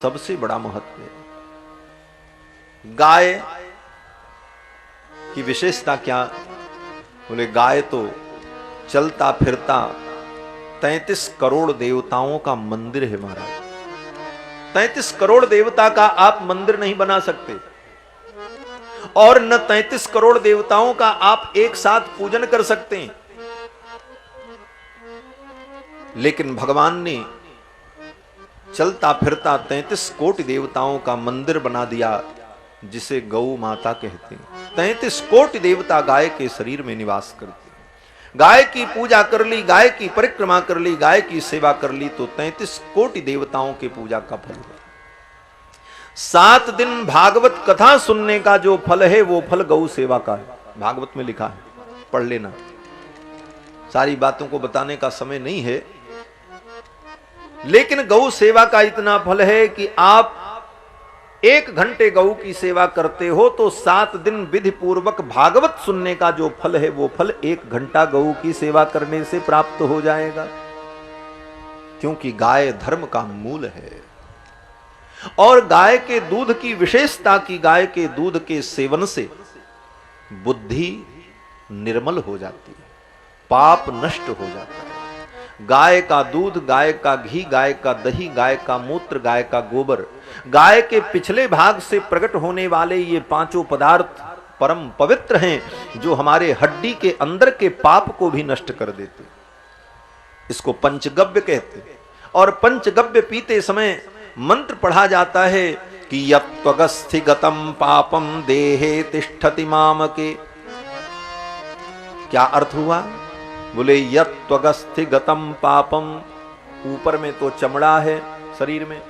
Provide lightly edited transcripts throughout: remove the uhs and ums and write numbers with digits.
सबसे बड़ा महत्व है। गाय की विशेषता क्या? बोले गाय तो चलता फिरता 33 करोड़ देवताओं का मंदिर है महाराज। 33 करोड़ देवता का आप मंदिर नहीं बना सकते और न 33 करोड़ देवताओं का आप एक साथ पूजन कर सकते हैं। लेकिन भगवान ने चलता फिरता 33 कोटि देवताओं का मंदिर बना दिया, जिसे गौ माता कहते हैं। 33 कोटि देवता गाय के शरीर में निवास करते हैं। गाय की पूजा कर ली, गाय की परिक्रमा कर ली, गाय की सेवा कर ली तो 33 कोटि देवताओं के पूजा का फल है। 7 दिन भागवत कथा सुनने का जो फल है वो फल गौ सेवा का है। भागवत में लिखा है, पढ़ लेना। सारी बातों को बताने का समय नहीं है, लेकिन गौ सेवा का इतना फल है कि आप 1 घंटे गौ की सेवा करते हो तो 7 दिन विधि पूर्वक भागवत सुनने का जो फल है वो फल 1 घंटा गौ की सेवा करने से प्राप्त हो जाएगा। क्योंकि गाय धर्म का मूल है और गाय के दूध की विशेषता की गाय के दूध के सेवन से बुद्धि निर्मल हो जाती है, पाप नष्ट हो जाता है। गाय का दूध, गाय का घी, गाय का दही, गाय का मूत्र, गाय का गोबर, गाय के पिछले भाग से प्रकट होने वाले ये 5 पदार्थ परम पवित्र हैं, जो हमारे हड्डी के अंदर के पाप को भी नष्ट कर देते। इसको पंचगव्य कहते हैं। और पंचगव्य पीते समय मंत्र पढ़ा जाता है कि यत्त्वगस्थिगतं पापम देहे तिष्ठति मामके। क्या अर्थ हुआ? बोले यत्त्वगस्थिगतं पापम, ऊपर में तो चमड़ा है शरीर में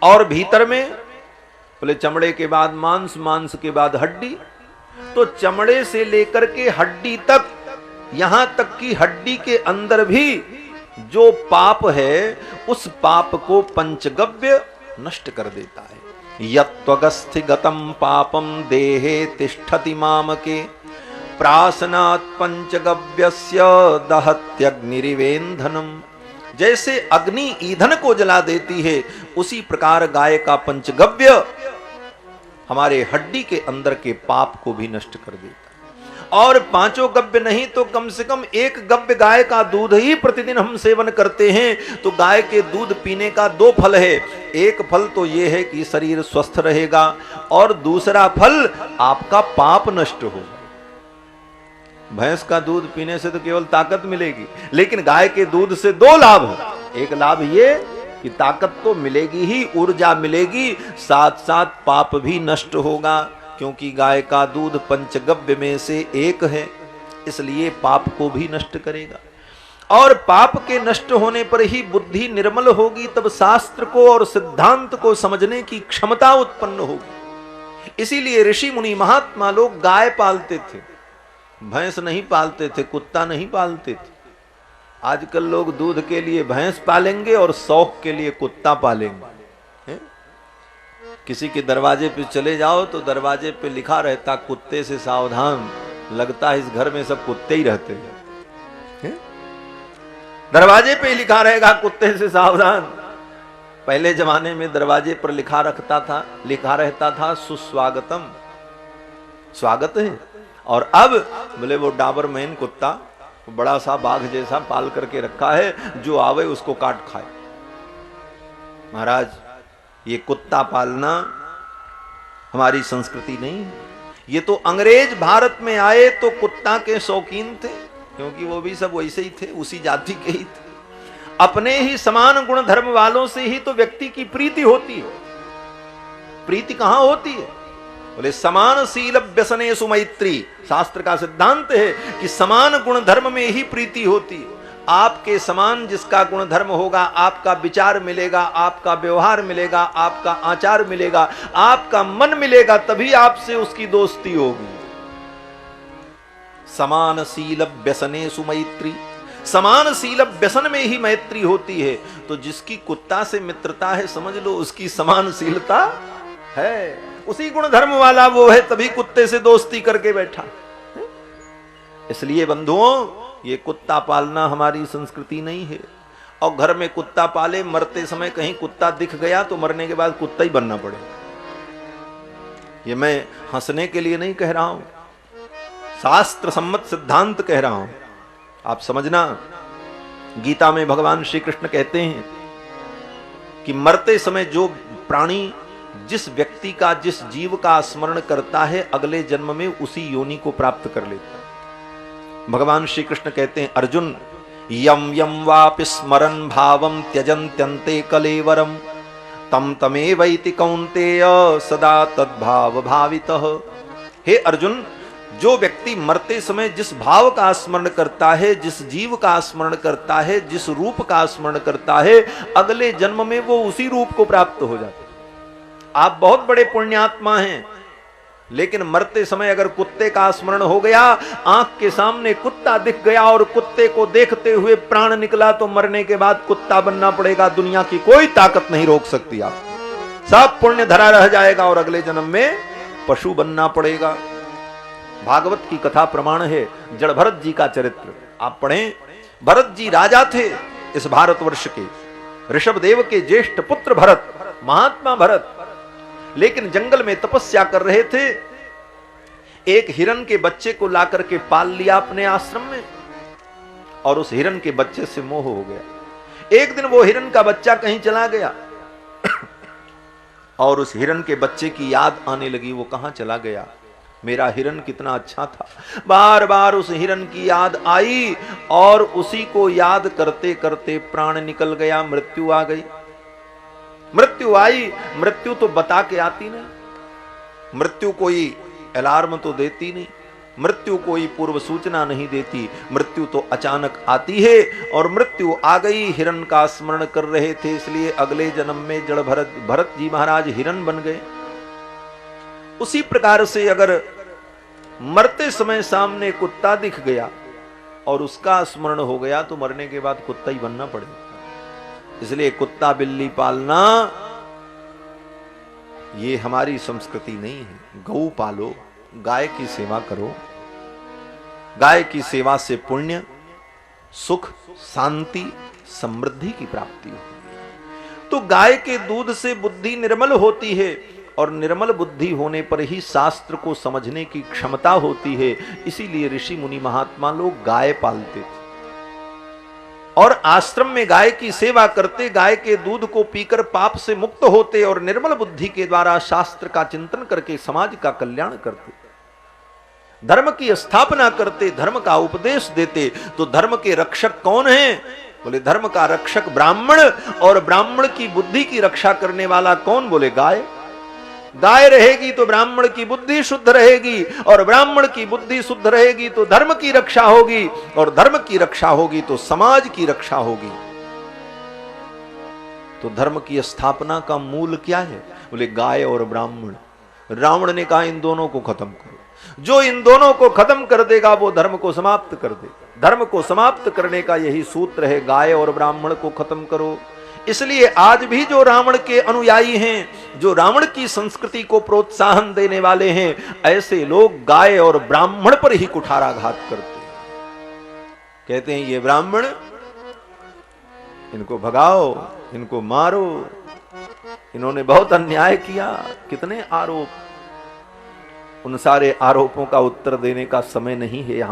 और भीतर में बोले चमड़े के बाद मांस, मांस के बाद हड्डी, तो चमड़े से लेकर के हड्डी तक, यहां तक कि हड्डी के अंदर भी जो पाप है उस पाप को पंचगव्य नष्ट कर देता है। यत्त्वगस्थिगतं पापम देहे तिष्ठति मामके प्रासनात् पंचगव्यस्य दहत्यग्निरिवेन्धनम। जैसे अग्नि ईंधन को जला देती है, उसी प्रकार गाय का पंचगव्य हमारे हड्डी के अंदर के पाप को भी नष्ट कर देता है। और 5 गव्य नहीं तो कम से कम 1 गव्य गाय का दूध ही प्रतिदिन हम सेवन करते हैं तो गाय के दूध पीने का 2 फल है। एक फल तो यह है कि शरीर स्वस्थ रहेगा और दूसरा फल आपका पाप नष्ट होगा। भैंस का दूध पीने से तो केवल ताकत मिलेगी, लेकिन गाय के दूध से 2 लाभ है। एक लाभ ये कि ताकत तो मिलेगी ही, ऊर्जा मिलेगी, साथ साथ पाप भी नष्ट होगा, क्योंकि गाय का दूध पंचगव्य में से एक है, इसलिए पाप को भी नष्ट करेगा। और पाप के नष्ट होने पर ही बुद्धि निर्मल होगी, तब शास्त्र को और सिद्धांत को समझने की क्षमता उत्पन्न होगी। इसीलिए ऋषि मुनि महात्मा लोग गाय पालते थे, भैंस नहीं पालते थे, कुत्ता नहीं पालते थे। आजकल लोग दूध के लिए भैंस पालेंगे और शौक के लिए कुत्ता पालेंगे। किसी के दरवाजे पे चले जाओ तो दरवाजे पे लिखा रहता कुत्ते से सावधान, लगता है इस घर में सब कुत्ते ही रहते हैं। दरवाजे पे लिखा रहेगा कुत्ते से सावधान। पहले जमाने में दरवाजे पर लिखा रहता था सुस्वागतम, स्वागत है। और अब बोले वो डाबरमैन कुत्ता, बड़ा सा बाघ जैसा पाल करके रखा है, जो आवे उसको काट खाए। महाराज, ये कुत्ता पालना हमारी संस्कृति नहीं है। ये तो अंग्रेज भारत में आए तो कुत्ता के शौकीन थे, क्योंकि वो भी सब वैसे ही थे, उसी जाति के ही थे। अपने ही समान गुण धर्म वालों से ही तो व्यक्ति की प्रीति होती है। प्रीति कहां होती है? बोले समान शील व्यसनेषु मैत्री। शास्त्र का सिद्धांत है कि समान गुण धर्म में ही प्रीति होती है। आपके समान जिसका गुण धर्म होगा, आपका विचार मिलेगा, आपका व्यवहार मिलेगा, आपका आचार मिलेगा, आपका मन मिलेगा, तभी आपसे उसकी दोस्ती होगी। समान शील व्यसनेषु मैत्री, समान शील व्यसन में ही मैत्री होती है। तो जिसकी कुत्ता से मित्रता है, समझ लो उसकी समानशीलता है। उसी गुण धर्म वाला वो है, तभी कुत्ते से दोस्ती करके बैठा। इसलिए बंधुओं, ये कुत्ता पालना हमारी संस्कृति नहीं है। और घर में कुत्ता पाले, मरते समय कहीं कुत्ता दिख गया तो मरने के बाद कुत्ता ही बनना पड़ेगा। ये मैं हंसने के लिए नहीं कह रहा हूं, शास्त्र सम्मत सिद्धांत कह रहा हूं। आप समझना, गीता में भगवान श्री कृष्ण कहते हैं कि मरते समय जो प्राणी जिस व्यक्ति का, जिस जीव का स्मरण करता है, अगले जन्म में उसी योनि को प्राप्त कर लेता है। भगवान श्री कृष्ण कहते हैं, अर्जुन यम यम वापि स्मरन् भावम त्यजन्त्यन्ते कलेवरम तम तमेवैति कौन्तेय सदा तद्भाव भावितः। हे अर्जुन, जो व्यक्ति मरते समय जिस भाव का स्मरण करता है, जिस जीव का स्मरण करता है, जिस रूप का स्मरण करता है, अगले जन्म में वो उसी रूप को प्राप्त हो जाता है। आप बहुत बड़े पुण्यात्मा हैं, लेकिन मरते समय अगर कुत्ते का स्मरण हो गया, आंख के सामने कुत्ता दिख गया और कुत्ते को देखते हुए प्राण निकला, तो मरने के बाद कुत्ता बनना पड़ेगा। दुनिया की कोई ताकत नहीं रोक सकती आपको। सब पुण्य धरा रह जाएगा और अगले जन्म में पशु बनना पड़ेगा। भागवत की कथा प्रमाण है। जड़ भरत जी का चरित्र आप पढ़ें। भरत जी राजा थे इस भारतवर्ष के, ऋषभदेव के ज्येष्ठ पुत्र भरत, महात्मा भरत, लेकिन जंगल में तपस्या कर रहे थे। एक हिरन के बच्चे को लाकर के पाल लिया अपने आश्रम में, और उस हिरन के बच्चे से मोह हो गया। एक दिन वो हिरन का बच्चा कहीं चला गया और उस हिरन के बच्चे की याद आने लगी। वो कहां चला गया, मेरा हिरन कितना अच्छा था। बार बार उस हिरन की याद आई और उसी को याद करते करते प्राण निकल गया, मृत्यु आ गई। मृत्यु आई, मृत्यु तो बता के आती नहीं, मृत्यु कोई अलार्म तो देती नहीं, मृत्यु कोई पूर्व सूचना नहीं देती, मृत्यु तो अचानक आती है। और मृत्यु आ गई, हिरन का स्मरण कर रहे थे, इसलिए अगले जन्म में जड़ भरत जी महाराज हिरन बन गए। उसी प्रकार से अगर मरते समय सामने कुत्ता दिख गया और उसका स्मरण हो गया, तो मरने के बाद कुत्ता ही बनना पड़ेगा। इसलिए कुत्ता बिल्ली पालना ये हमारी संस्कृति नहीं है। गौ पालो, गाय की सेवा करो। गाय की सेवा से पुण्य, सुख, शांति, समृद्धि की प्राप्ति होती है। तो गाय के दूध से बुद्धि निर्मल होती है, और निर्मल बुद्धि होने पर ही शास्त्र को समझने की क्षमता होती है। इसीलिए ऋषि मुनि महात्मा लोग गाय पालते थे और आश्रम में गाय की सेवा करते, गाय के दूध को पीकर पाप से मुक्त होते और निर्मल बुद्धि के द्वारा शास्त्र का चिंतन करके समाज का कल्याण करते, धर्म की स्थापना करते, धर्म का उपदेश देते। तो धर्म के रक्षक कौन हैं? बोले धर्म का रक्षक ब्राह्मण, और ब्राह्मण की बुद्धि की रक्षा करने वाला कौन? बोले गाय। गाय रहेगी तो ब्राह्मण की बुद्धि शुद्ध रहेगी, और ब्राह्मण की बुद्धि शुद्ध रहेगी तो धर्म की रक्षा होगी, और धर्म की रक्षा होगी तो समाज की रक्षा होगी। तो धर्म की स्थापना का मूल क्या है? बोले गाय और ब्राह्मण। रावण ने कहा इन दोनों को खत्म करो। जो इन दोनों को खत्म कर देगा वो धर्म को समाप्त कर देगा। धर्म को समाप्त करने का यही सूत्र है, गाय और ब्राह्मण को खत्म करो। इसलिए आज भी जो रावण के अनुयायी हैं, जो रावण की संस्कृति को प्रोत्साहन देने वाले हैं, ऐसे लोग गाय और ब्राह्मण पर ही कुठाराघात करते हैं। कहते हैं ये ब्राह्मण, इनको भगाओ, इनको मारो, इन्होंने बहुत अन्याय किया। कितने आरोप, उन सारे आरोपों का उत्तर देने का समय नहीं है यहाँ।